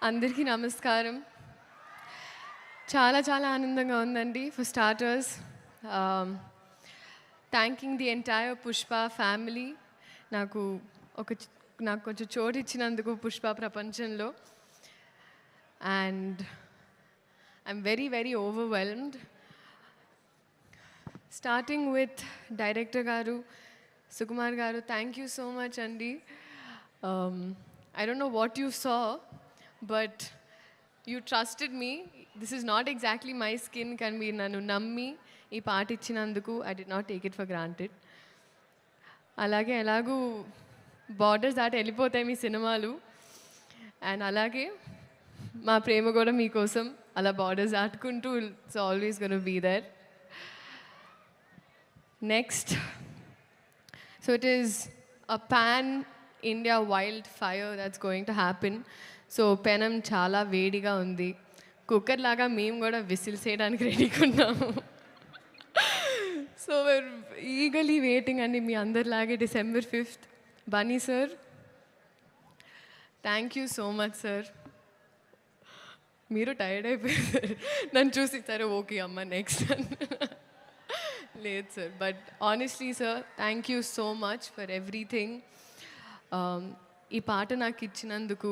అందరికీ నమస్కారం. చాలా చాలా ఆనందంగా ఉందండి. For starters thanking the entire Pushpa family నాకు కొంచెం చోటు ఇచ్చినందుకు పుష్ప ప్రపంచంలో. And I'm very very overwhelmed. Starting with director గారు సుకుమార్ గారు, థ్యాంక్ యూ సో మచ్ అండి. I don't know what you saw, but you trusted me. This is not exactly my skin. Can be nanu nammi ee part ichinanduku I did not take it for granted. Alage elagu borders that elipothayi mee cinemalu, and alage ma prema kuda mee kosam ala borders atkuntu it's always going to be there. Next, so it is a pan India wildfire that's going to happen. So పెనం చాలా వేడిగా ఉంది. Cooker లాగా మేము కూడా whistles వేయడానికి రెడీగా ఉన్నాము. సో we're eagerly waiting అండి మీ అందరిలాగే December 5th. Bunny sir, thank you so much sir. మీరు టైర్డ్ అయిపోయారు నన్ను చూసి, సరే ఓకే అమ్మ నెక్స్ట్ లేదు sir. But honestly sir, thank you so much for everything. ఈ పాట నాకు ఇచ్చినందుకు,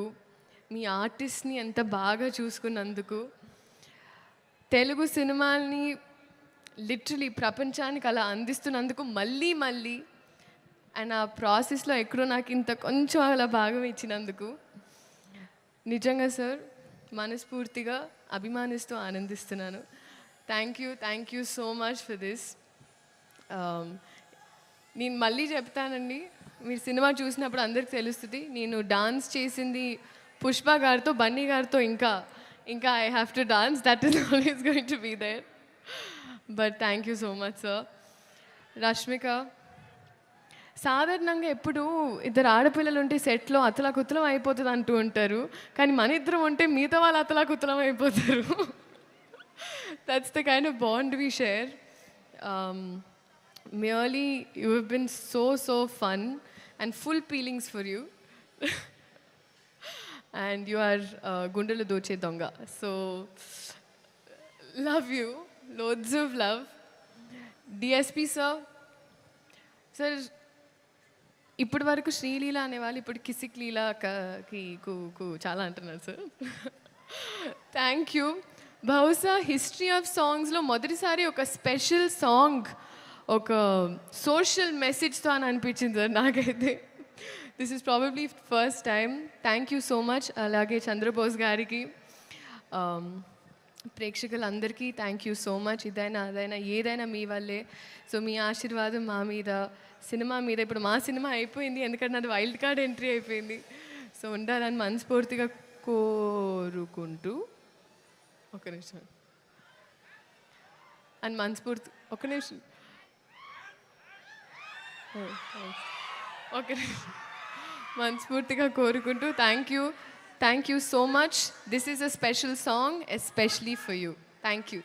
మీ ఆర్టిస్ట్ని ఎంత బాగా చూసుకున్నందుకు, తెలుగు సినిమాల్ని లిటరలీ ప్రపంచానికి అలా అందిస్తున్నందుకు మళ్ళీ మళ్ళీ, అండ్ ఆ ప్రాసెస్లో ఎక్కడో నాకు ఇంత కొంచెం అలా భాగం ఇచ్చినందుకు నిజంగా సార్ మనస్ఫూర్తిగా అభిమానిస్తూ ఆనందిస్తున్నాను. Thank you so much for this. నేను మళ్ళీ చెప్తానండి, మీరు సినిమా చూసినప్పుడు అందరికి తెలుస్తుంది నేను డాన్స్ చేసింది పుష్ప గారితో, బన్నీ గారితో. ఇంకా I have to dance, that is always going to be there. But thank you so much sir. Rashmika, సాధారణంగా ఎప్పుడు ఇద్దరు ఆడపిల్లలు ఉంటే సెట్లో అతలాకుతలం అయిపోతుంది అంటూ ఉంటారు, కానీ మన ఇద్దరం ఉంటే మిగతా వాళ్ళు అతలాకుతలం అయిపోతారు. That's the kind of bond we share. Merely, you have been so fun and full feelings for you. And you are Gundelu Doche Donga. So, love you. Loads of love. DSP sir. Sir, ఇప్పటి వరకు శ్రీలీల అనేవాళ్ళు ఇప్పుడు కిసిక్ లీలాకి చాలా అంటున్నారు sir. Thank you. బహుశా history of సాంగ్స్లో మొదటిసారి ఒక స్పెషల్ సాంగ్ ఒక సోషల్ మెసేజ్తో అని అనిపించింది సార్ నాకైతే. This is probably first time. Thank you so much. అలాగే చంద్రబోస్ గారికి, ప్రేక్షకులందరికీ థ్యాంక్ యూ సో మచ్. ఇదైనా అదైనా ఏదైనా మీ వల్లే. సో మీ ఆశీర్వాదం మా మీద, సినిమా మీద. ఇప్పుడు మా సినిమా అయిపోయింది, ఎందుకంటే నాది వైల్డ్ కార్డ్ ఎంట్రీ అయిపోయింది. సో ఉండాలని మనస్ఫూర్తిగా కోరుకుంటూ, ఒక నిమిషం అని మనస్ఫూర్తి, ఒక నిమిషం ఓకే, మనస్ఫూర్తిగా కోరుకుంటూ thank you so much. This is a special song especially for you. Thank you.